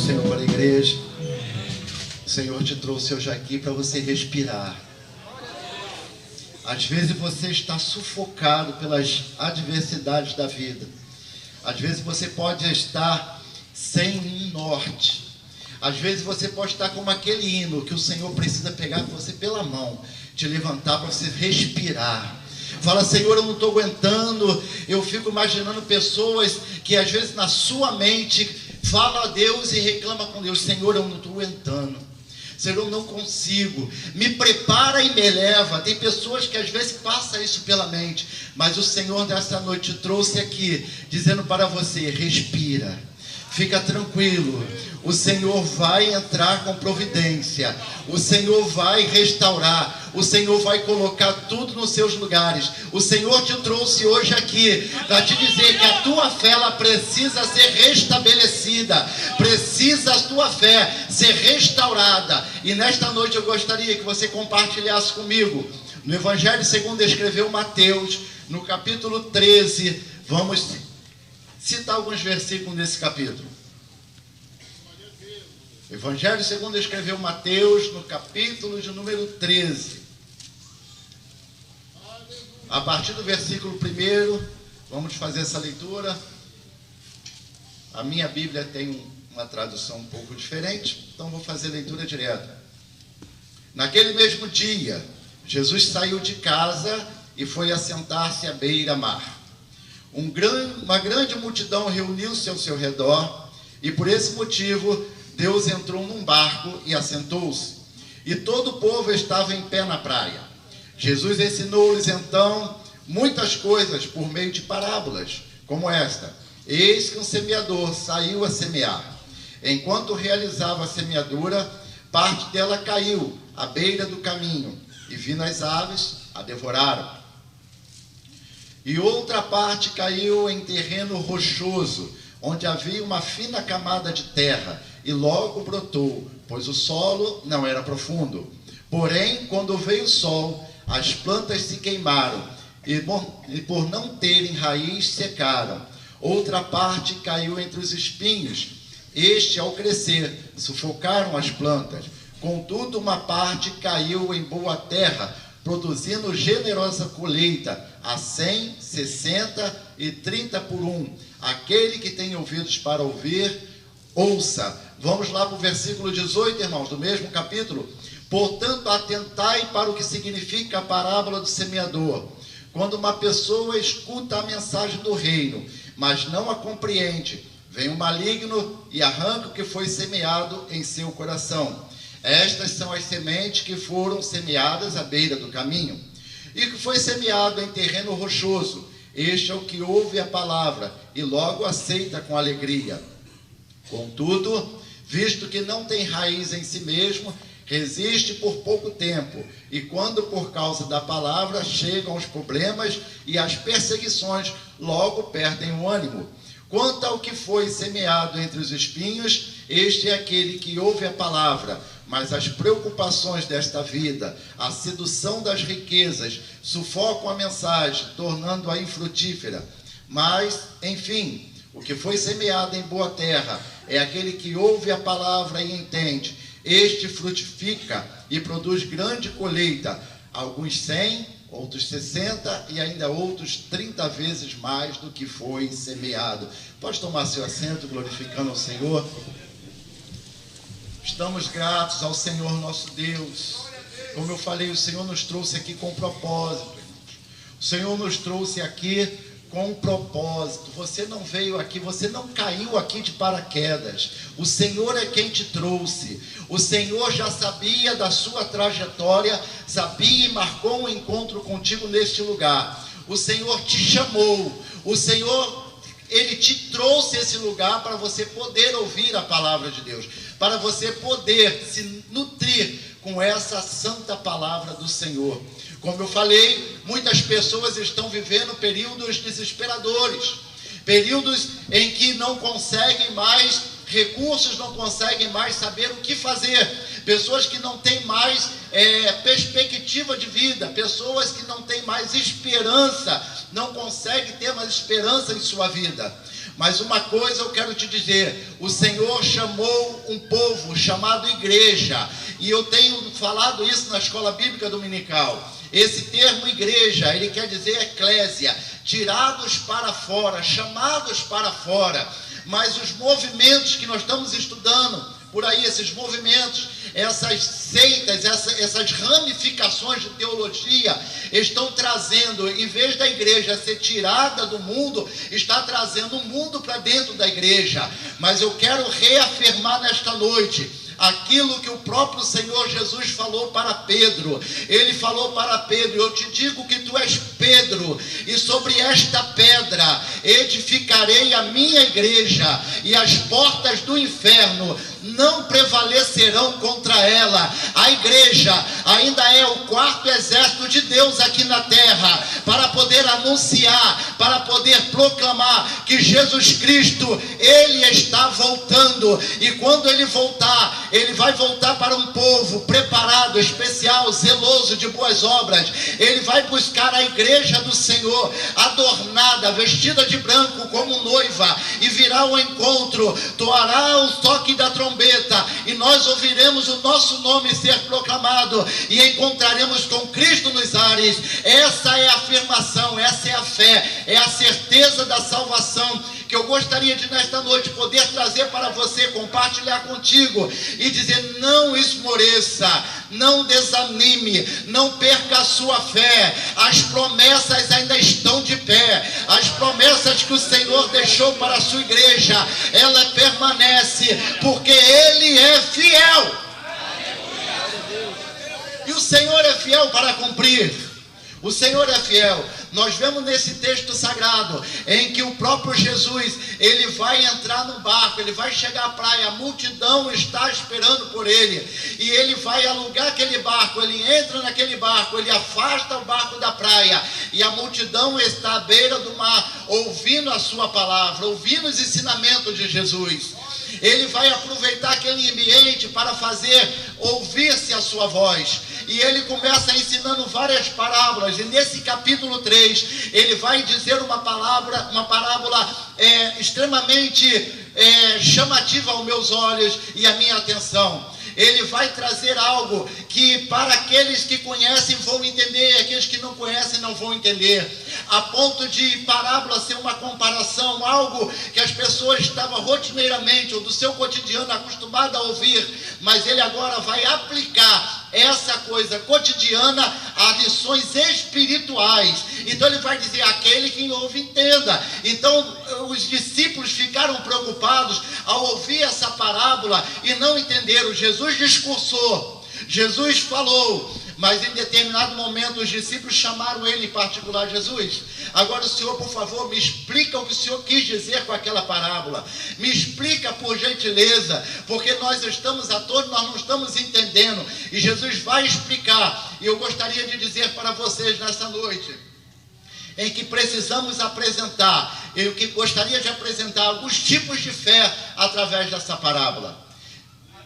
Senhor para a igreja. O Senhor te trouxe hoje aqui para você respirar. Às vezes você está sufocado pelas adversidades da vida. Às vezes você pode estar sem um norte. Às vezes você pode estar como aquele hino que o Senhor precisa pegar você pela mão, te levantar para você respirar. Fala: Senhor, eu não estou aguentando. Eu fico imaginando pessoas que às vezes na sua mente falam a Deus e reclamam com Deus: Senhor, eu não estou aguentando. Senhor, eu não consigo. Me prepara e me eleva. Tem pessoas que às vezes passam isso pela mente, mas o Senhor nessa noite trouxe aqui, dizendo para você: respira. Fica tranquilo, o Senhor vai entrar com providência, o Senhor vai restaurar, o Senhor vai colocar tudo nos seus lugares. O Senhor te trouxe hoje aqui para te dizer que a tua fé ela precisa ser restabelecida, precisa a tua fé ser restaurada. E nesta noite eu gostaria que você compartilhasse comigo no Evangelho segundo escreveu Mateus, no capítulo 13, vamos citar alguns versículos nesse capítulo. Evangelho segundo escreveu Mateus, no capítulo de número 13. A partir do versículo 1, vamos fazer essa leitura. A minha Bíblia tem uma tradução um pouco diferente, então vou fazer a leitura direta. Naquele mesmo dia, Jesus saiu de casa e foi assentar-se à beira-mar. Uma grande multidão reuniu-se ao seu redor, e por esse motivo Deus entrou num barco e assentou-se, e todo o povo estava em pé na praia. Jesus ensinou-lhes então muitas coisas por meio de parábolas, como esta: eis que um semeador saiu a semear. Enquanto realizava a semeadura, parte dela caiu à beira do caminho, e vindo as aves, a devoraram. E outra parte caiu em terreno rochoso, onde havia uma fina camada de terra, e logo brotou, pois o solo não era profundo. Porém, quando veio o sol, as plantas se queimaram, e por não terem raiz, secaram. Outra parte caiu entre os espinhos. Este, ao crescer, sufocaram as plantas. Contudo, uma parte caiu em boa terra, produzindo generosa colheita, a 100, 60 e 30 por um. Aquele que tem ouvidos para ouvir, ouça. Vamos lá para o versículo 18, irmãos, do mesmo capítulo. Portanto, atentai para o que significa a parábola do semeador. Quando uma pessoa escuta a mensagem do reino, mas não a compreende, vem o maligno e arranca o que foi semeado em seu coração. Estas são as sementes que foram semeadas à beira do caminho. E que foi semeado em terreno rochoso, este é o que ouve a palavra e logo aceita com alegria. Contudo, visto que não tem raiz em si mesmo, resiste por pouco tempo, e quando por causa da palavra chegam os problemas e as perseguições, logo perdem o ânimo. Quanto ao que foi semeado entre os espinhos, este é aquele que ouve a palavra, mas as preocupações desta vida, a sedução das riquezas, sufocam a mensagem, tornando-a infrutífera. Mas, enfim, o que foi semeado em boa terra é aquele que ouve a palavra e entende. Este frutifica e produz grande colheita, alguns 100, outros 60 e ainda outros 30 vezes mais do que foi semeado. Pode tomar seu assento, glorificando ao Senhor. Estamos gratos ao Senhor nosso Deus. Como eu falei, o Senhor nos trouxe aqui com propósito. O Senhor nos trouxe aqui com propósito. Você não veio aqui, você não caiu aqui de paraquedas. O Senhor é quem te trouxe. O Senhor já sabia da sua trajetória, sabia e marcou um encontro contigo neste lugar. O Senhor te chamou. O Senhor, Ele te trouxe esse lugar para você poder ouvir a palavra de Deus, para você poder se nutrir com essa santa palavra do Senhor. Como eu falei, muitas pessoas estão vivendo períodos desesperadores, períodos em que não conseguem mais recursos, não conseguem mais saber o que fazer, pessoas que não têm mais perspectiva de vida, pessoas que não têm mais esperança, não conseguem ter mais esperança em sua vida. Mas uma coisa eu quero te dizer: o Senhor chamou um povo chamado igreja, e eu tenho falado isso na escola bíblica dominical. Esse termo igreja, ele quer dizer eclésia, tirados para fora, chamados para fora. Mas os movimentos que nós estamos estudando por aí, esses movimentos, essas seitas, essas ramificações de teologia, estão trazendo, em vez da igreja ser tirada do mundo, está trazendo o mundo para dentro da igreja. Mas eu quero reafirmar nesta noite aquilo que o próprio Senhor Jesus falou para Pedro. Ele falou para Pedro: eu te digo que tu és Pedro, e sobre esta pedra edificarei a minha igreja, e as portas do inferno não prevalecerão contra ela. A igreja ainda é o quarto exército de Deus aqui na terra, para poder anunciar, para poder proclamar que Jesus Cristo, Ele está voltando, e quando Ele voltar, Ele vai voltar para um povo preparado, especial, zeloso de boas obras. Ele vai buscar a igreja do Senhor, adornada, vestida de branco como noiva, e virá ao encontro, toará o toque da trombeta, e nós ouviremos o nosso nome ser proclamado, e encontraremos com Cristo nos ares. Essa é a afirmação, essa é a fé, é a certeza da salvação, que eu gostaria de nesta noite poder trazer para você, compartilhar contigo, e dizer: não esmoreça, não desanime, não perca a sua fé. As promessas ainda estão de pé, as promessas que o Senhor deixou para a sua igreja, ela permanece, porque Ele é fiel, e o Senhor é fiel para cumprir. O Senhor é fiel. Nós vemos nesse texto sagrado, em que o próprio Jesus, ele vai entrar no barco, ele vai chegar à praia, a multidão está esperando por ele, e ele vai alugar aquele barco, ele entra naquele barco, ele afasta o barco da praia, e a multidão está à beira do mar, ouvindo a sua palavra, ouvindo os ensinamentos de Jesus. Ele vai aproveitar aquele ambiente para fazer ouvir-se a sua voz, e ele começa ensinando várias parábolas, e nesse capítulo 3, ele vai dizer uma parábola extremamente chamativa aos meus olhos e à minha atenção. Ele vai trazer algo que para aqueles que conhecem vão entender, e aqueles que não conhecem não vão entender, a ponto de parábola ser uma comparação, algo que as pessoas estavam rotineiramente, ou do seu cotidiano, acostumadas a ouvir, mas ele agora vai aplicar essa coisa cotidiana a lições espirituais. Então ele vai dizer: aquele que ouve, entenda. Então os discípulos ficaram preocupados ao ouvir essa parábola e não entenderam. Jesus discursou, Jesus falou, mas em determinado momento os discípulos chamaram ele em particular: Jesus, agora o Senhor, por favor, me explica o que o Senhor quis dizer com aquela parábola. Me explica, por gentileza, porque nós estamos atônitos, nós não estamos entendendo. E Jesus vai explicar. E eu gostaria de dizer para vocês nessa noite, em que precisamos apresentar, eu que gostaria de apresentar alguns tipos de fé através dessa parábola.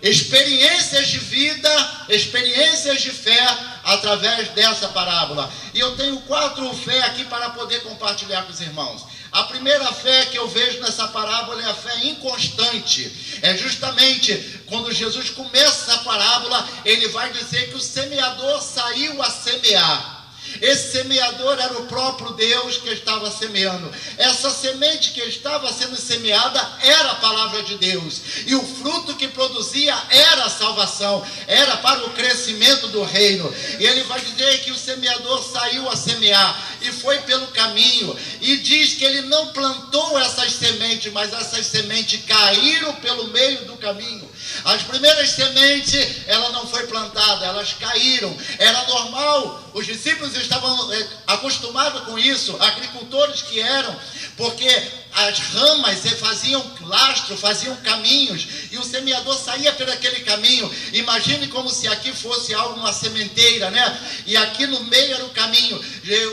Experiências de vida, experiências de fé através dessa parábola. E eu tenho 4 fé aqui para poder compartilhar com os irmãos. A primeira fé que eu vejo nessa parábola é a fé inconstante. É justamente quando Jesus começa a parábola, ele vai dizer que o semeador saiu a semear. Esse semeador era o próprio Deus que estava semeando. Essa semente que estava sendo semeada era a palavra de Deus, e o fruto que produzia era a salvação, era para o crescimento do reino. E ele vai dizer que o semeador saiu a semear e foi pelo caminho, e diz que ele não plantou essas sementes, mas essas sementes caíram pelo meio do caminho. As primeiras sementes, ela não foi plantada, elas caíram. Era normal, os discípulos estavam acostumados com isso, agricultores que eram, porque as ramas faziam lastro, faziam caminhos, e o semeador saía por aquele caminho. Imagine como se aqui fosse uma sementeira, né? E aqui no meio era o caminho.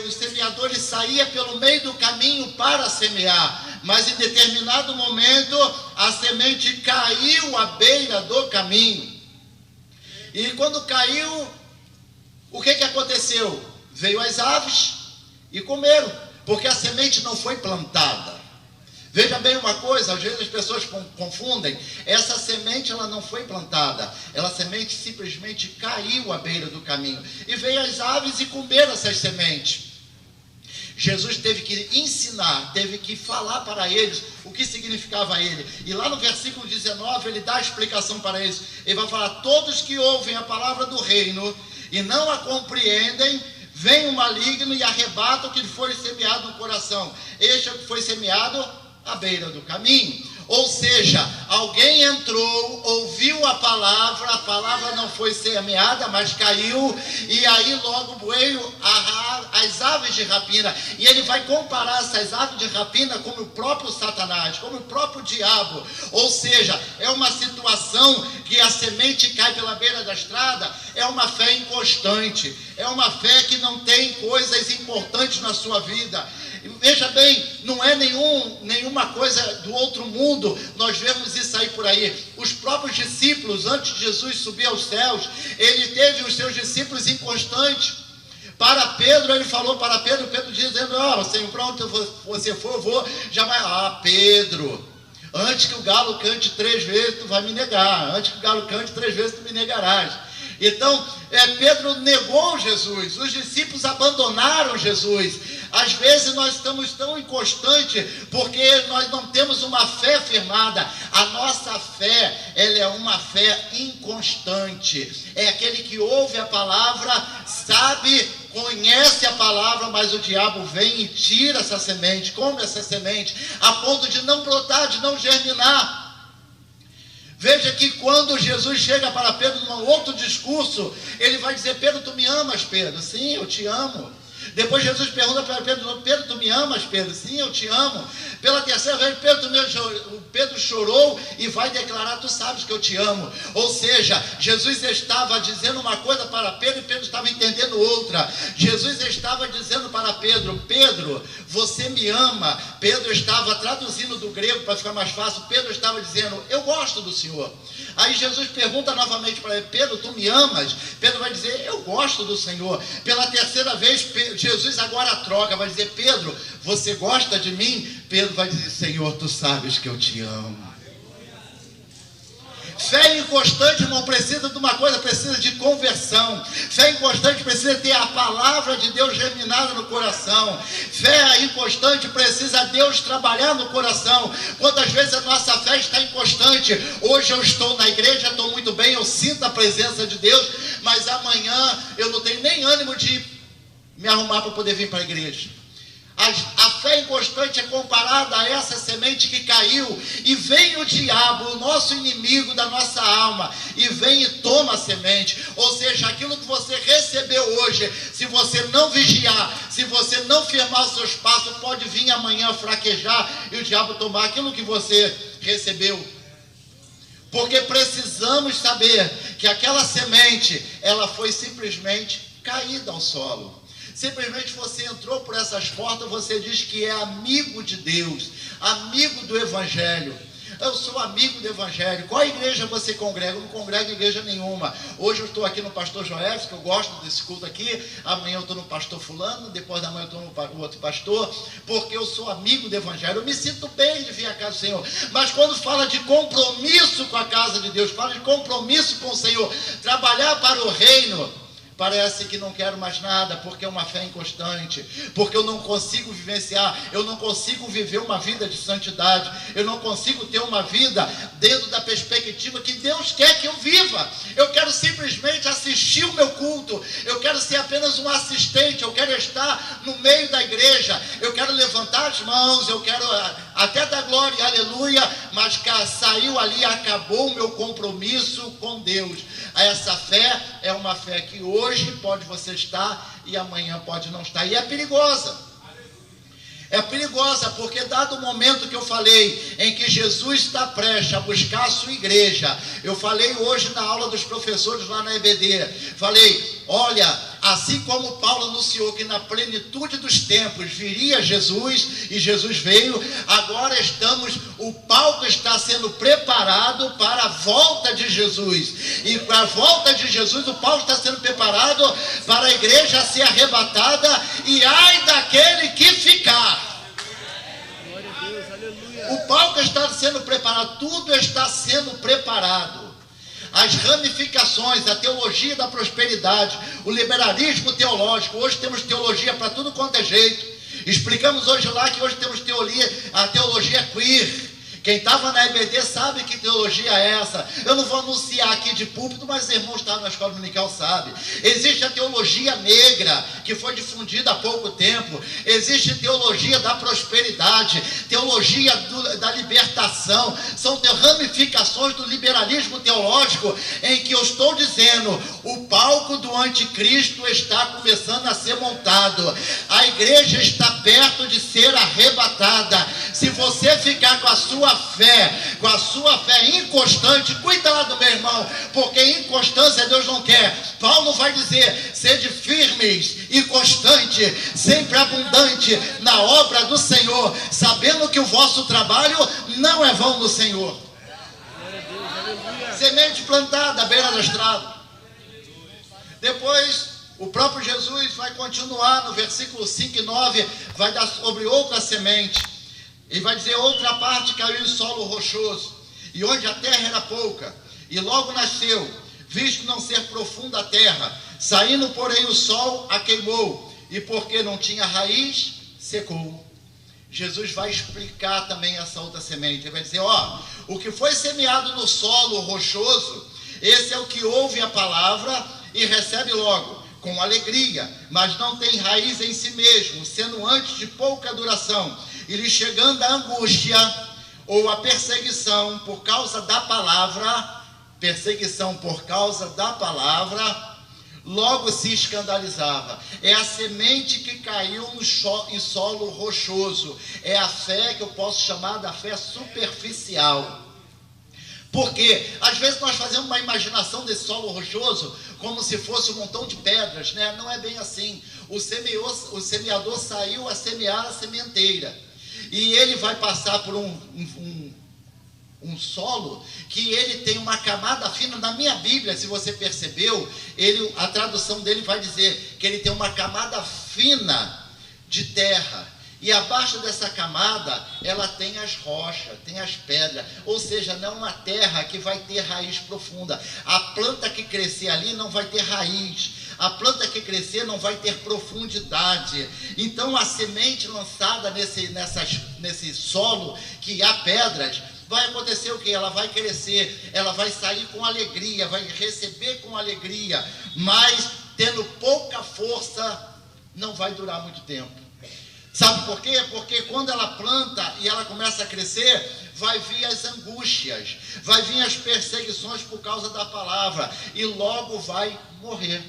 O semeador ele saía pelo meio do caminho para semear, mas em determinado momento a semente caiu à beira do caminho. E quando caiu, o que aconteceu? Veio as aves e comeram, porque a semente não foi plantada. Veja bem uma coisa, às vezes as pessoas confundem. Essa semente, ela não foi plantada. Essa semente simplesmente caiu à beira do caminho. E veio as aves e comeram essas sementes. Jesus teve que ensinar, teve que falar para eles o que significava ele. E lá no versículo 19, ele dá a explicação para eles. Ele vai falar: todos que ouvem a palavra do reino e não a compreendem, vem o maligno e arrebata o que foi semeado no coração. Este é o que foi semeado à beira do caminho. Ou seja, alguém entrou, ouviu a palavra não foi semeada, mas caiu, e aí logo veio as aves de rapina. E ele vai comparar essas aves de rapina como o próprio Satanás, como o próprio diabo. Ou seja, é uma situação que a semente cai pela beira da estrada, é uma fé inconstante, é uma fé que não tem coisas importantes na sua vida. Veja bem, não é nenhuma coisa do outro mundo, nós vemos isso aí por aí. Os próprios discípulos, antes de Jesus subir aos céus, ele teve os seus discípulos inconstantes. Para Pedro, ele falou para Pedro, dizendo: Senhor, para onde você for, eu vou. Jamais, Pedro, antes que o galo cante 3 vezes, tu vai me negar. Antes que o galo cante 3 vezes, tu me negarás. Então, Pedro negou Jesus, os discípulos abandonaram Jesus. Às vezes nós estamos tão inconstantes porque nós não temos uma fé firmada. A nossa fé, ela é uma fé inconstante. É aquele que ouve a palavra, sabe, conhece a palavra, mas o diabo vem e tira essa semente, come essa semente, a ponto de não brotar, de não germinar. Veja que quando Jesus chega para Pedro num outro discurso, ele vai dizer: Pedro, tu me amas, Pedro? Sim, eu te amo. Depois Jesus pergunta para Pedro: Pedro, tu me amas, Pedro? Sim, eu te amo. Pela terceira vez, Pedro chorou e vai declarar: tu sabes que eu te amo. Ou seja, Jesus estava dizendo uma coisa para Pedro e Pedro estava entendendo outra. Jesus estava dizendo para Pedro: Pedro, você me ama. Pedro estava traduzindo do grego para ficar mais fácil. Pedro estava dizendo: eu gosto do Senhor. Aí Jesus pergunta novamente para ele: Pedro, tu me amas? Pedro vai dizer: eu gosto do Senhor. Pela terceira vez, Jesus agora troca, vai dizer: Pedro, você gosta de mim? Pedro vai dizer: Senhor, tu sabes que eu te amo. Fé inconstante, irmão, precisa de uma coisa, precisa de conversão. Fé inconstante precisa ter a palavra de Deus germinada no coração. Fé inconstante precisa Deus trabalhar no coração. Quantas vezes a nossa fé está inconstante? Hoje eu estou na igreja, estou muito bem, eu sinto a presença de Deus, mas amanhã eu não tenho nem ânimo de me arrumar para poder vir para a igreja. A fé inconstante é comparada a essa semente que caiu, e vem o diabo, o nosso inimigo da nossa alma, e vem e toma a semente. Ou seja, aquilo que você recebeu hoje, se você não vigiar, se você não firmar os seus passos, pode vir amanhã fraquejar e o diabo tomar aquilo que você recebeu. Porque precisamos saber que aquela semente, ela foi simplesmente caída ao solo. Simplesmente você entrou por essas portas, você diz que é amigo de Deus, amigo do Evangelho. Eu sou amigo do Evangelho. Qual igreja você congrega? Eu não congrego em igreja nenhuma. Hoje eu estou aqui no pastor Joés, que eu gosto desse culto aqui. Amanhã eu estou no pastor fulano, depois da manhã eu estou no outro pastor, porque eu sou amigo do Evangelho. Eu me sinto bem de vir à casa do Senhor. Mas quando fala de compromisso com a casa de Deus, fala de compromisso com o Senhor, trabalhar para o reino, parece que não quero mais nada, porque é uma fé inconstante, porque eu não consigo vivenciar, eu não consigo viver uma vida de santidade, eu não consigo ter uma vida dentro da perspectiva que Deus quer que eu viva. Eu quero simplesmente assistir o meu culto, eu quero ser apenas um assistente, eu quero estar no meio da igreja, eu quero levantar as mãos, eu quero até dar glória e aleluia, mas saiu ali, acabou o meu compromisso com Deus. Essa fé é uma fé que hoje pode você estar e amanhã pode não estar, e é perigosa. É perigosa porque dado o momento que eu falei em que Jesus está prestes a buscar a sua igreja, eu falei hoje na aula dos professores lá na EBD, falei: olha, assim como Paulo anunciou que na plenitude dos tempos viria Jesus, e Jesus veio, agora o palco está sendo preparado para a volta de Jesus, e para a volta de Jesus o palco está sendo preparado para a igreja ser arrebatada, e ai daquele que ficar. sendo preparado, tudo está sendo preparado. As ramificações, a teologia da prosperidade, o liberalismo teológico. Hoje temos teologia para tudo quanto é jeito. Explicamos hoje lá que hoje temos a teologia queer. Quem estava na EBD sabe que teologia é essa. Eu não vou anunciar aqui de púlpito, mas os irmãos que estavam na escola dominical sabem. Existe a teologia negra, que foi difundida há pouco tempo. Existe teologia da prosperidade, teologia da libertação. São ramificações do liberalismo teológico, em que eu estou dizendo, o palco do anticristo está começando a ser montado. A igreja está perto de ser arrebatada. Se você ficar com a sua fé inconstante, cuida lá do meu irmão, porque inconstância Deus não quer. Paulo vai dizer, sede firmes e constante, sempre abundante na obra do Senhor, sabendo que o vosso trabalho não é vão no Senhor. Semente plantada à beira da estrada. Depois, o próprio Jesus vai continuar no versículo 5 e 9, vai dar sobre outra semente. Ele vai dizer, outra parte caiu em solo rochoso, e onde a terra era pouca, e logo nasceu, visto não ser profunda a terra, saindo porém o sol a queimou, e porque não tinha raiz, secou. Jesus vai explicar também essa outra semente. Ele vai dizer, o que foi semeado no solo rochoso, esse é o que ouve a palavra e recebe logo, com alegria, mas não tem raiz em si mesmo, sendo antes de pouca duração, e lhe chegando a angústia ou a perseguição por causa da palavra, logo se escandalizava. É a semente que caiu em solo rochoso. É a fé que eu posso chamar da fé superficial. Porque às vezes nós fazemos uma imaginação desse solo rochoso como se fosse um montão de pedras, né? Não é bem assim. O semeador saiu a semear a sementeira. E ele vai passar por um solo que ele tem uma camada fina. Na minha Bíblia, se você percebeu, a tradução dele vai dizer que ele tem uma camada fina de terra. E abaixo dessa camada, ela tem as rochas, tem as pedras. Ou seja, não é uma terra que vai ter raiz profunda. A planta que crescer ali não vai ter raiz. A planta que crescer não vai ter profundidade. Então, a semente lançada nesse solo que há pedras, vai acontecer o quê? Ela vai crescer, ela vai sair com alegria, vai receber com alegria. Mas, tendo pouca força, não vai durar muito tempo. Sabe por quê? Porque quando ela planta e ela começa a crescer, vai vir as angústias, vai vir as perseguições por causa da palavra, e logo vai morrer.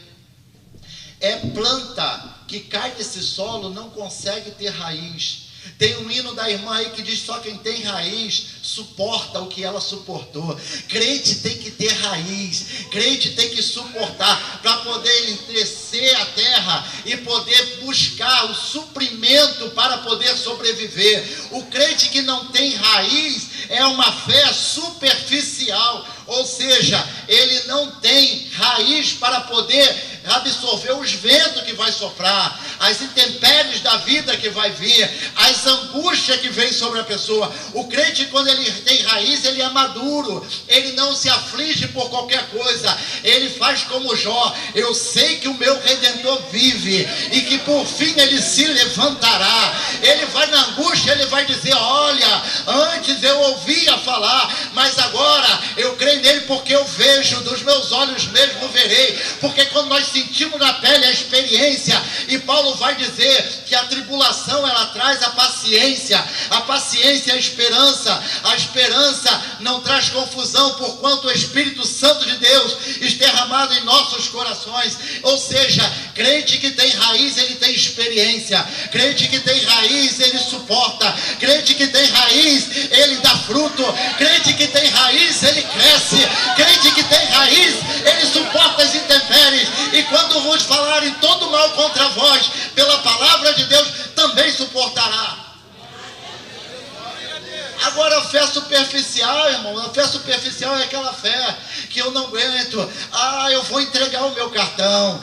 É planta que cai nesse solo, não consegue ter raiz. Tem um hino da irmã aí que diz, só quem tem raiz suporta o que ela suportou. Crente tem que ter raiz, crente tem que suportar para poder crescer a terra e poder buscar o suprimento para poder sobreviver. O crente que não tem raiz é uma fé superficial, ou seja, ele não tem raiz para poder absorver os ventos que vai soprar, as intempéries da vida que vai vir, as angústias que vem sobre a pessoa. O crente, quando ele tem raiz, ele é maduro, ele não se aflige por qualquer coisa, ele faz como Jó, eu sei que o meu Redentor vive, e que por fim ele se levantará. Ele vai na angústia, ele vai dizer, olha, antes eu ouvia falar, mas agora eu creio nele, porque eu vejo, dos meus olhos mesmo verei. Porque quando nós sentimos na pele a experiência, e Paulo vai dizer que a tribulação ela traz a paciência é a esperança não traz confusão, porquanto o Espírito Santo de Deus está derramado em nossos corações. Ou seja, crente que tem raiz, ele tem experiência, crente que tem raiz, ele suporta, crente que tem raiz, ele dá fruto, crente que tem raiz, ele cresce, crente que tem raiz, ele suporta as intempéries, e quando vos falarem todo mal contra vós, pela palavra de Deus, também suportará. A Agora a fé superficial, irmão, a fé superficial é aquela fé que eu não aguento. Eu vou entregar o meu cartão.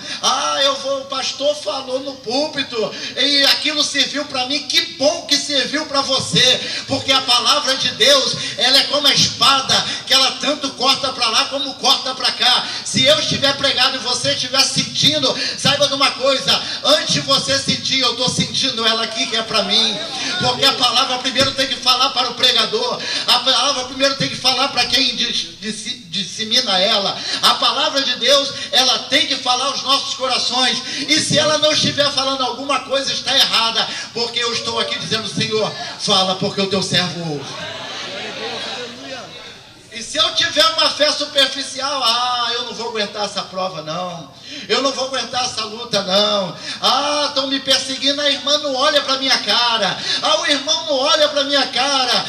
O pastor falou no púlpito e aquilo serviu para mim. Que bom que serviu para você, porque a palavra de Deus, ela é como a espada, que ela tanto corta para lá como corta para cá. Se eu estiver pregado e você estiver sentindo, saiba de uma coisa: antes de você sentir, eu estou sentindo ela aqui, que é para mim. Porque a palavra primeiro tem que falar para o pregador, a palavra primeiro tem que falar para quem dissemina ela. A palavra de Deus, ela tem que falar aos nossos corações, e se ela não estiver falando, alguma coisa está errada, porque eu estou aqui dizendo: Senhor, fala, porque o teu servo ouve. E se eu tiver uma fé superficial, eu não vou aguentar essa prova não, eu não vou aguentar essa luta não. Estão me perseguindo, a irmã não olha para minha cara, o irmão não olha para minha cara.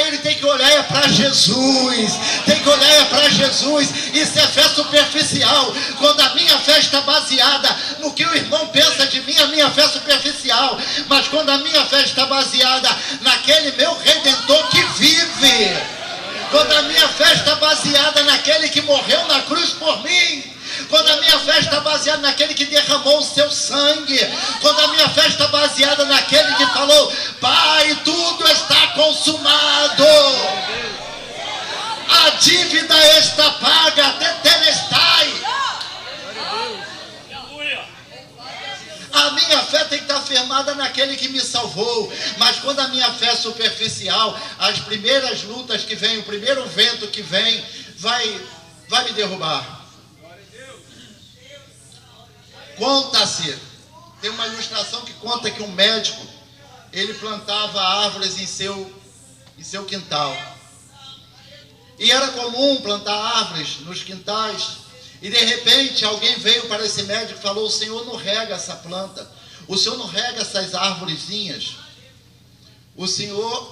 Ele tem que olhar para Jesus, tem que olhar para Jesus. Isso é fé superficial. Quando a minha fé está baseada no que o irmão pensa de mim, a minha fé é superficial. Mas quando a minha fé está baseada naquele meu Redentor que vive, quando a minha fé está baseada naquele que morreu na cruz por mim, quando a minha fé está baseada naquele que derramou o seu sangue, quando a minha fé está baseada naquele que falou: Pai, tudo está consumado, a dívida está paga, tetelestai. A minha fé tem que estar firmada naquele que me salvou. Mas quando a minha fé é superficial, as primeiras lutas que vêm, o primeiro vento que vem, vai me derrubar. Conta-se, tem uma ilustração que conta que um médico, ele plantava árvores em seu quintal. E era comum plantar árvores nos quintais. E de repente alguém veio para esse médico e falou: o senhor não rega essa planta, o senhor não rega essas árvorezinhas,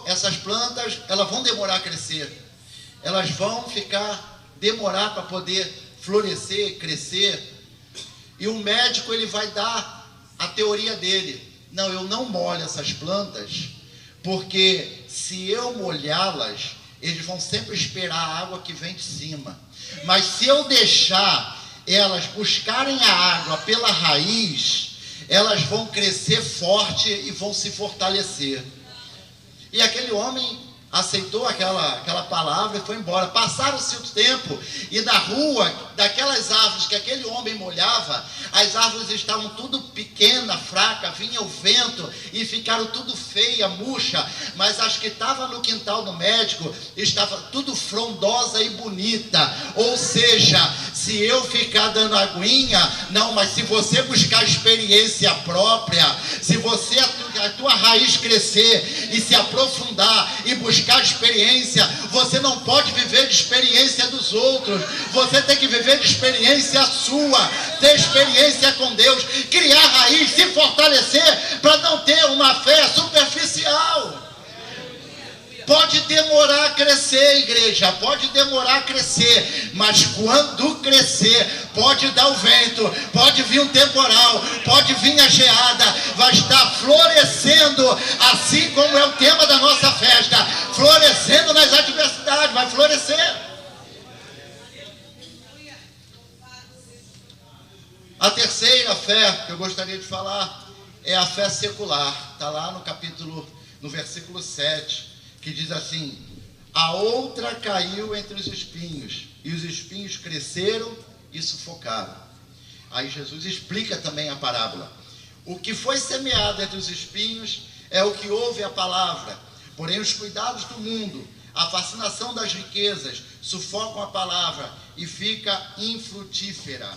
essas plantas, elas vão demorar a crescer, elas vão demorar para poder florescer, crescer. E o médico, ele vai dar a teoria dele: não, eu não molho essas plantas, porque se eu molhá-las, eles vão sempre esperar a água que vem de cima. Mas se eu deixar elas buscarem a água pela raiz, elas vão crescer forte e vão se fortalecer. E aquele homem aceitou aquela palavra e foi embora. Passaram-se o tempo, e na rua, daquelas árvores que aquele homem molhava, as árvores estavam tudo pequena, fraca, vinha o vento e ficaram tudo feia, murcha. Mas as que estavam no quintal do médico, estava tudo frondosa e bonita. Ou seja, se eu ficar dando aguinha, não, mas se você buscar experiência própria, se você, a tua raiz crescer e se aprofundar e buscar experiência, você não pode viver de experiência dos outros, você tem que viver de experiência sua, ter experiência com Deus, criar raiz, se fortalecer, para não ter uma fé superficial. Pode demorar a crescer, igreja, pode demorar a crescer, mas quando crescer, pode dar o vento, pode vir um temporal, pode vir a geada, vai estar florescendo, assim como é o tema da nossa festa, florescendo nas adversidades, vai florescer. A terceira fé que eu gostaria de falar é a fé secular. Está lá no versículo 7. Que diz assim: a outra caiu entre os espinhos, e os espinhos cresceram e sufocaram. Aí Jesus explica também a parábola. O que foi semeado entre os espinhos é o que ouve a palavra, porém os cuidados do mundo, a fascinação das riquezas, sufocam a palavra e fica infrutífera.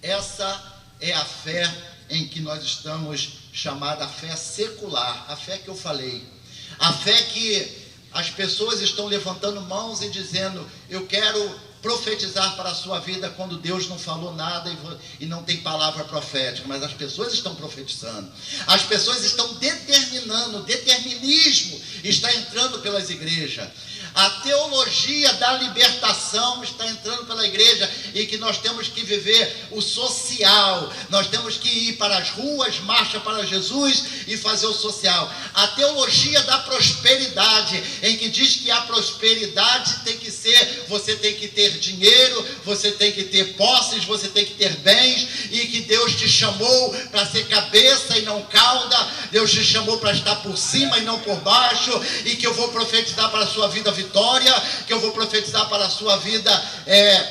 Essa é a fé em que nós estamos, chamada fé secular, a fé que eu falei. A fé que as pessoas estão levantando mãos e dizendo: eu quero profetizar para a sua vida, quando Deus não falou nada e não tem palavra profética, mas as pessoas estão profetizando, as pessoas estão determinando, o determinismo está entrando pelas igrejas. A teologia da libertação está entrando pela igreja e que nós temos que viver o social. Nós temos que ir para as ruas, marcha para Jesus e fazer o social. A teologia da prosperidade, em que diz que a prosperidade tem que ser, você tem que ter dinheiro, você tem que ter posses, você tem que ter bens, e que Deus te chamou para ser cabeça e não cauda, Deus te chamou para estar por cima e não por baixo, e que eu vou profetizar para a sua vida vitória, que eu vou profetizar para a sua vida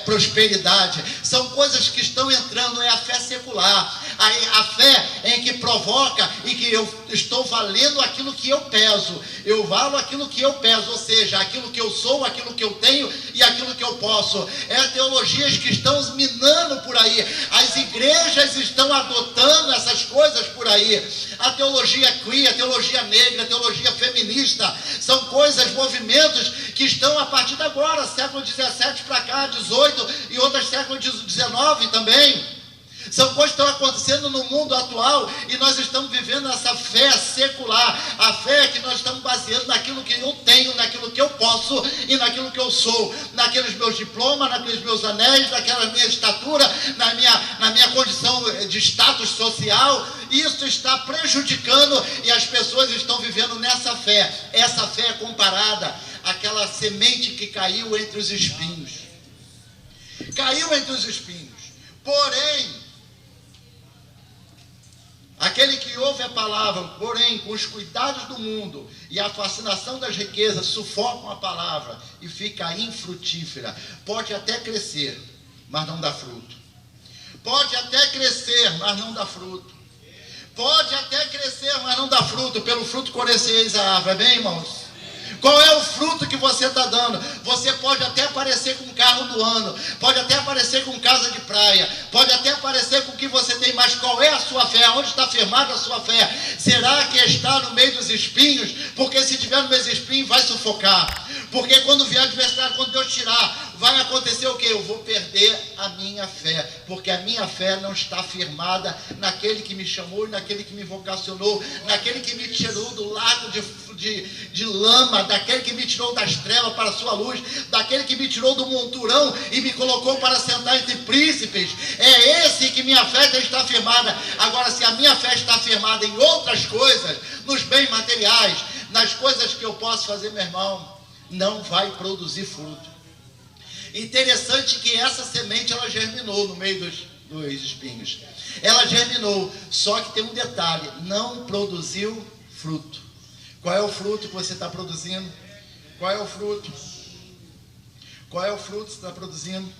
prosperidade. São coisas que estão entrando, é a fé secular, a fé em que provoca e que eu estou valendo aquilo que eu peso, eu valo aquilo que eu peso, ou seja, aquilo que eu sou, aquilo que eu tenho e aquilo que eu posso. Teologias que estão minando por aí, as igrejas estão adotando essas coisas por aí. A teologia queer, a teologia negra, a teologia feminista, são coisas, movimentos que estão a partir de agora, século 17 para cá, 18 e outras século 19 também. São coisas que estão acontecendo no mundo atual e nós estamos vivendo essa fé secular, a fé que nós estamos baseando naquilo que eu tenho, naquilo que eu posso e naquilo que eu sou, naqueles meus diplomas, naqueles meus anéis, naquela minha estatura, na minha condição de status social. Isso está prejudicando e as pessoas estão vivendo nessa fé. Essa fé é comparada àquela semente que caiu entre os espinhos. Caiu entre os espinhos. Porém, aquele que ouve a palavra, porém, com os cuidados do mundo e a fascinação das riquezas, sufocam a palavra e fica infrutífera. Pode até crescer, mas não dá fruto. Pode até crescer, mas não dá fruto. Pode até crescer, mas não dá fruto. Pelo fruto conheceis a árvore. É bem, irmãos? Qual é o fruto que você está dando? Você pode até aparecer com carro do ano, pode até aparecer com casa de praia, pode até aparecer com o que você tem, mas qual é a sua fé? Onde está firmada a sua fé? Será que está no meio dos espinhos? Porque se estiver no meio dos espinhos, vai sufocar. Porque quando vier a adversidade, quando Deus tirar, vai acontecer o quê? Eu vou perder a minha fé, porque a minha fé não está firmada naquele que me chamou, naquele que me vocacionou, naquele que me tirou do lago de lama, daquele que me tirou das trevas para a sua luz, daquele que me tirou do monturão e me colocou para sentar entre príncipes. É esse que minha fé está firmada. Agora, se a minha fé está firmada em outras coisas, nos bens materiais, nas coisas que eu posso fazer, meu irmão, não vai produzir fruto. Interessante que essa semente, ela germinou no meio dos espinhos. Ela germinou, só que tem um detalhe: não produziu fruto. Qual é o fruto que você está produzindo? Qual é o fruto? Qual é o fruto que você está produzindo?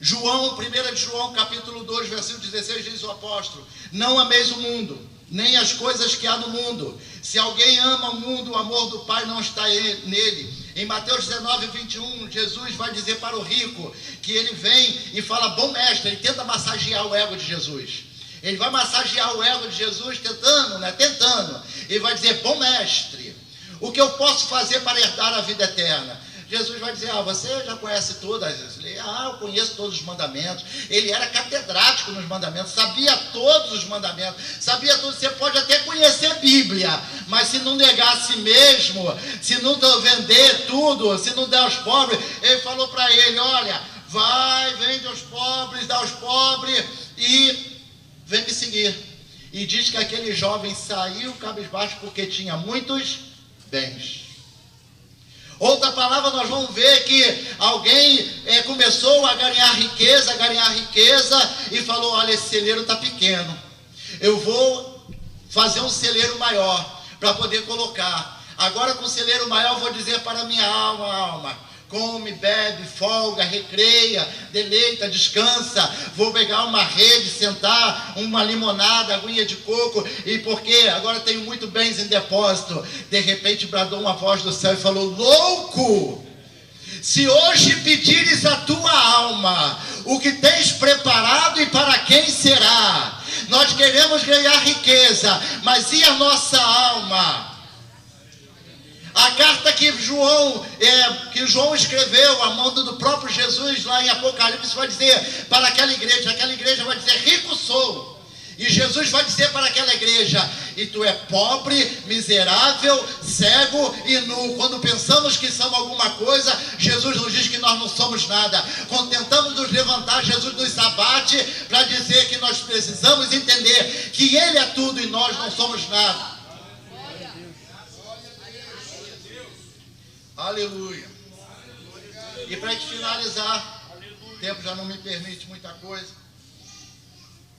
1 de João, capítulo 2, versículo 16, diz o apóstolo: não ameis o mundo, nem as coisas que há no mundo. Se alguém ama o mundo, o amor do Pai não está nele. Em Mateus 19, 21, Jesus vai dizer para o rico que ele vem e fala: bom mestre. Ele tenta massagear o ego de Jesus. Ele vai massagear o ego de Jesus tentando. Ele vai dizer: bom mestre, o que eu posso fazer para herdar a vida eterna? Jesus vai dizer: você já conhece todas. Eu conheço todos os mandamentos. Ele era catedrático nos mandamentos, sabia todos os mandamentos, sabia tudo. Você pode até conhecer a Bíblia, mas se não negar a si mesmo, se não vender tudo, se não der aos pobres. Ele falou para ele: olha, vai, vende aos pobres, dá aos pobres e vem me seguir. E diz que aquele jovem saiu cabisbaixo porque tinha muitos bens. Outra palavra, nós vamos ver que alguém começou a ganhar riqueza, e falou: olha, esse celeiro está pequeno, eu vou fazer um celeiro maior para poder colocar. Agora, com o celeiro maior, eu vou dizer para a minha alma: come, bebe, folga, recreia, deleita, descansa. Vou pegar uma rede, sentar, uma limonada, aguinha de coco. E porque agora tenho muito bens em depósito. De repente bradou uma voz do céu e falou: louco, se hoje pedires a tua alma, o que tens preparado e para quem será? Nós queremos ganhar riqueza, mas e a nossa alma? A carta que João escreveu, a mão do próprio Jesus, lá em Apocalipse, vai dizer para aquela igreja vai dizer: rico sou. E Jesus vai dizer para aquela igreja: e tu é pobre, miserável, cego e nu. Quando pensamos que somos alguma coisa, Jesus nos diz que nós não somos nada. Quando tentamos nos levantar, Jesus nos abate para dizer que nós precisamos entender que Ele é tudo e nós não somos nada. Aleluia. E para gente finalizar, o tempo já não me permite muita coisa.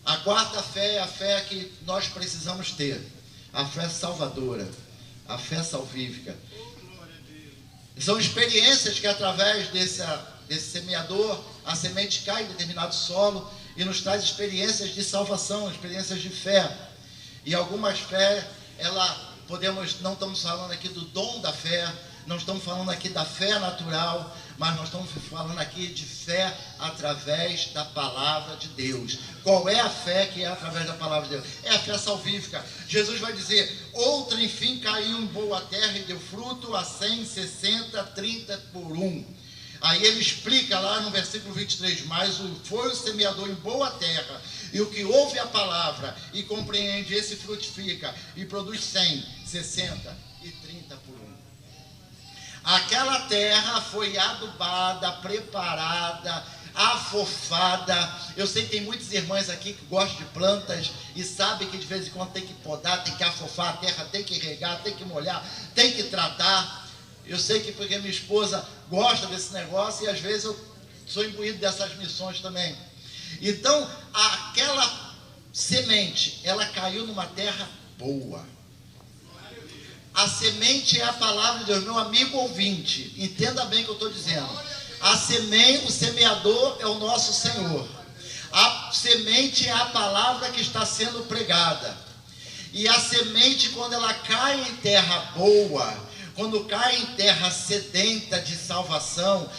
A quarta fé é a fé que nós precisamos ter. A fé salvadora. A fé salvífica. São experiências que através desse semeador, a semente cai em determinado solo e nos traz experiências de salvação, experiências de fé. E algumas fé, não estamos falando aqui do dom da fé, não estamos falando aqui da fé natural, mas nós estamos falando aqui de fé através da palavra de Deus. Qual é a fé que é através da palavra de Deus? É a fé salvífica. Jesus vai dizer: outra enfim caiu em boa terra e deu fruto a 100, 60, 30 por 1. Aí ele explica lá no versículo 23, mas foi o semeador em boa terra, e o que ouve a palavra e compreende, esse frutifica e produz 100, 60 e 30 por 1. Aquela terra foi adubada, preparada, afofada. Eu sei que tem muitas irmãs aqui que gostam de plantas e sabem que de vez em quando tem que podar, tem que afofar a terra, tem que regar, tem que molhar, tem que tratar. Eu sei que porque minha esposa gosta desse negócio e às vezes eu sou imbuído dessas missões também. Então, aquela semente, ela caiu numa terra boa. A semente é a palavra de Deus. Meu amigo ouvinte, entenda bem o que eu estou dizendo. O semeador é o nosso Senhor. A semente é a palavra que está sendo pregada. E a semente, quando ela cai em terra boa, quando cai em terra sedenta de salvação,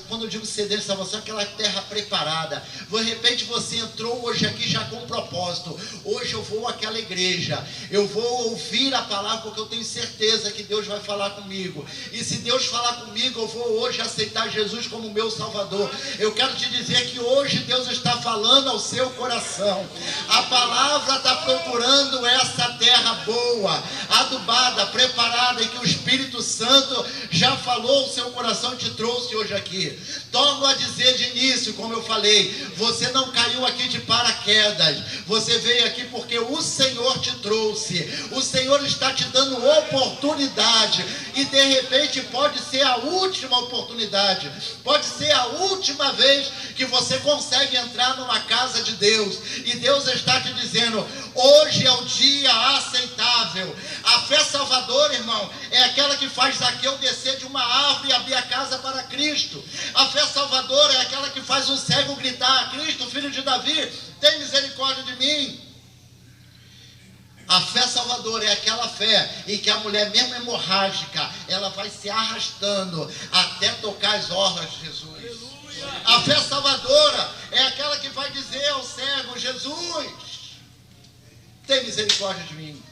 quando eu digo sedenta de salvação, é aquela terra preparada. De repente você entrou hoje aqui já com um propósito. Hoje eu vou àquela igreja, eu vou ouvir a palavra porque eu tenho certeza que Deus vai falar comigo. E se Deus falar comigo, eu vou hoje aceitar Jesus como meu Salvador. Eu quero te dizer que hoje Deus está falando ao seu coração. A palavra está procurando essa terra boa, adubada, preparada, e que o Espírito Santo já falou o seu coração e te trouxe hoje aqui. Torno a dizer de início, como eu falei, você não caiu aqui de paraquedas, você veio aqui porque o Senhor te trouxe. O Senhor está te dando oportunidade, e de repente pode ser a última oportunidade, pode ser a última vez que você consegue entrar numa casa de Deus, e Deus está te dizendo: hoje é o dia aceitável. A fé salvadora, irmão, é aquela que faz Zaqueu descer de uma árvore e abrir a casa para Cristo. A fé salvadora é aquela que faz um cego gritar: Cristo, filho de Davi, tem misericórdia de mim. A fé salvadora é aquela fé em que a mulher, mesmo hemorrágica, ela vai se arrastando até tocar as orlas de Jesus. A fé salvadora é aquela que vai dizer ao cego: Jesus, tem misericórdia de mim.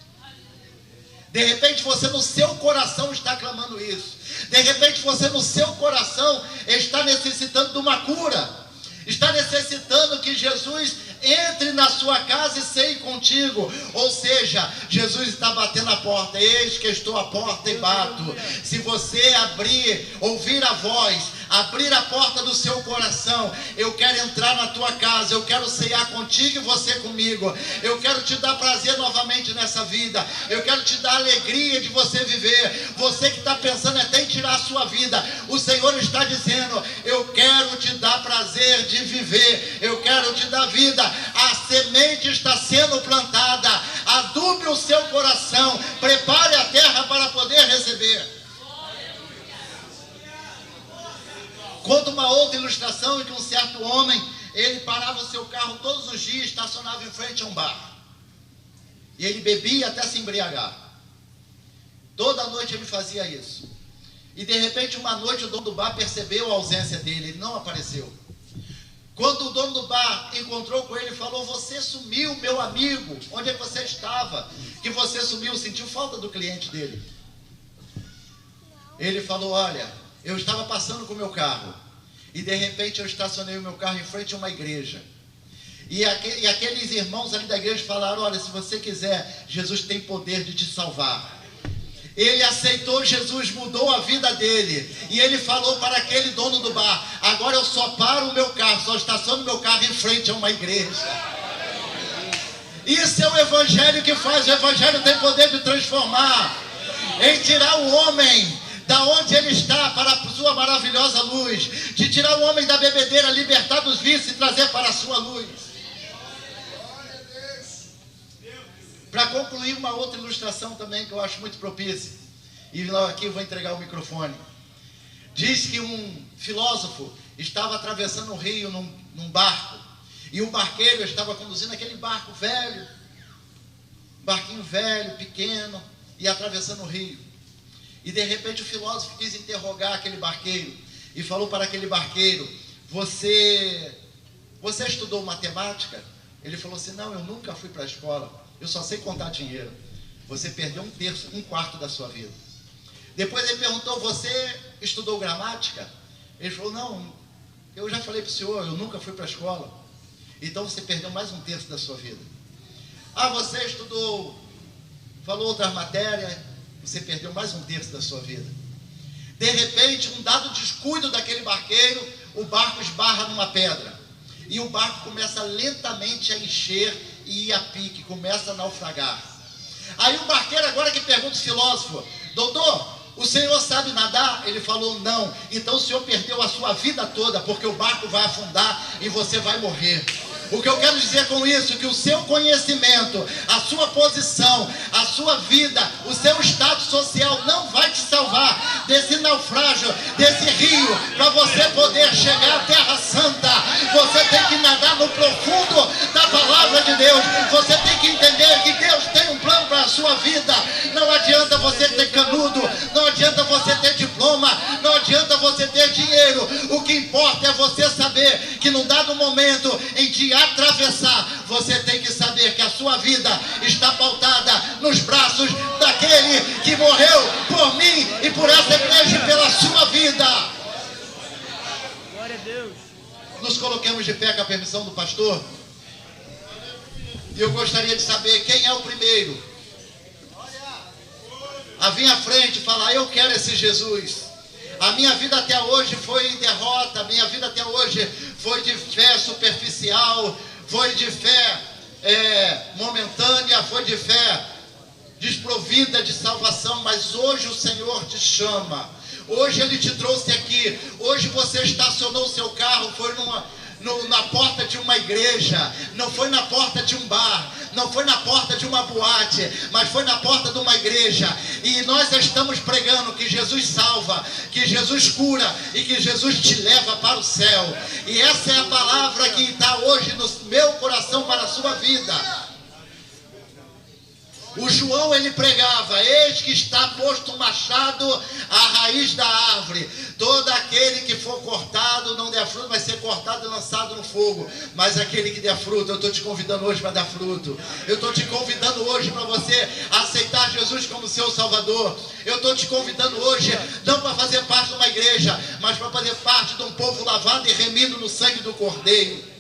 De repente você no seu coração está clamando isso. De repente você no seu coração está necessitando de uma cura. Está necessitando que Jesus entre na sua casa e ceie contigo. Ou seja, Jesus está batendo a porta. Eis que estou à porta e bato. Se você abrir, ouvir a voz, abrir a porta do seu coração, eu quero entrar na tua casa, eu quero ceiar contigo e você comigo. Eu quero te dar prazer novamente nessa vida. Eu quero te dar alegria de você viver. Você que está pensando até em tirar a sua vida, o Senhor está dizendo: eu quero te dar prazer de viver, eu quero te dar vida. A semente está sendo plantada. Adube o seu coração, prepare a terra para poder receber. Conta uma outra ilustração em que um certo homem, ele parava o seu carro todos os dias, estacionava em frente a um bar. E ele bebia até se embriagar. Toda noite ele fazia isso. E de repente, uma noite, o dono do bar percebeu a ausência dele, ele não apareceu. Quando o dono do bar encontrou com ele, falou: você sumiu, meu amigo, onde é que você estava? Que você sumiu, sentiu falta do cliente dele. Ele falou: olha, eu estava passando com o meu carro, e de repente eu estacionei o meu carro em frente a uma igreja. E aqueles irmãos ali da igreja falaram: olha, se você quiser, Jesus tem poder de te salvar. Ele aceitou Jesus, mudou a vida dele. E ele falou para aquele dono do bar: agora eu só paro o meu carro, só estaciono o meu carro em frente a uma igreja. Isso é o evangelho que faz. O evangelho tem poder de transformar, em tirar o homem da onde ele está para a sua maravilhosa luz, de tirar o homem da bebedeira, libertar dos vícios e trazer para a sua luz. Para concluir, uma outra ilustração também que eu acho muito propícia, e aqui eu vou entregar o microfone. Diz que um filósofo estava atravessando um rio num barco, e o barqueiro estava conduzindo aquele barco velho, barquinho velho, pequeno, e atravessando o rio. E de repente o filósofo quis interrogar aquele barqueiro, e falou para aquele barqueiro: você estudou matemática? Ele falou assim: não, eu nunca fui para a escola, eu só sei contar dinheiro. Você perdeu um quarto da sua vida. Depois ele perguntou: você estudou gramática? Ele falou: não, eu já falei para o senhor, eu nunca fui para a escola. Então você perdeu mais um terço da sua vida. Ah, você estudou, falou outras matérias, você perdeu mais um terço da sua vida. De repente, um dado descuido daquele barqueiro, o barco esbarra numa pedra. E o barco começa lentamente a encher e ir a pique, começa a naufragar. Aí o barqueiro agora que pergunta ao filósofo: doutor, o senhor sabe nadar? Ele falou: não. Então o senhor perdeu a sua vida toda, porque o barco vai afundar e você vai morrer. O que eu quero dizer com isso é que o seu conhecimento, a sua posição, a sua vida, o seu estado social não vai te salvar desse naufrágio, desse rio, para você poder chegar à Terra Santa. Você tem que nadar no profundo da palavra de Deus. Você tem que entender que Deus tem um plano para a sua vida. Não adianta você ter canudo, não adianta você ter diploma, não adianta você ter dinheiro. O que importa é você saber que num dado momento em que atravessar, você tem que saber que a sua vida está pautada nos braços daquele que morreu por mim e por essa igreja e pela sua vida. Glória a Deus. Nos coloquemos de pé com a permissão do pastor. E eu gostaria de saber quem é o primeiro a vir à frente e falar: eu quero esse Jesus. A minha vida até hoje foi em derrota, a minha vida até hoje foi de fé superficial, foi de fé momentânea, foi de fé desprovida de salvação, mas hoje o Senhor te chama, hoje Ele te trouxe aqui, hoje você estacionou o seu carro, foi na porta de uma igreja, não foi na porta de um bar, não foi na porta de uma boate, mas foi na porta de uma igreja. E nós estamos pregando que Jesus salva, que Jesus cura e que Jesus te leva para o céu. E essa é a palavra que está hoje no meu coração para a sua vida. O João, ele pregava: eis que está posto um machado à raiz da árvore, todo aquele que for cortado, não der fruto, vai ser cortado e lançado no fogo. Mas aquele que der fruto, eu estou te convidando hoje para dar fruto. Eu estou te convidando hoje para você aceitar Jesus como seu Salvador. Eu estou te convidando hoje, não para fazer parte de uma igreja, mas para fazer parte de um povo lavado e remido no sangue do Cordeiro.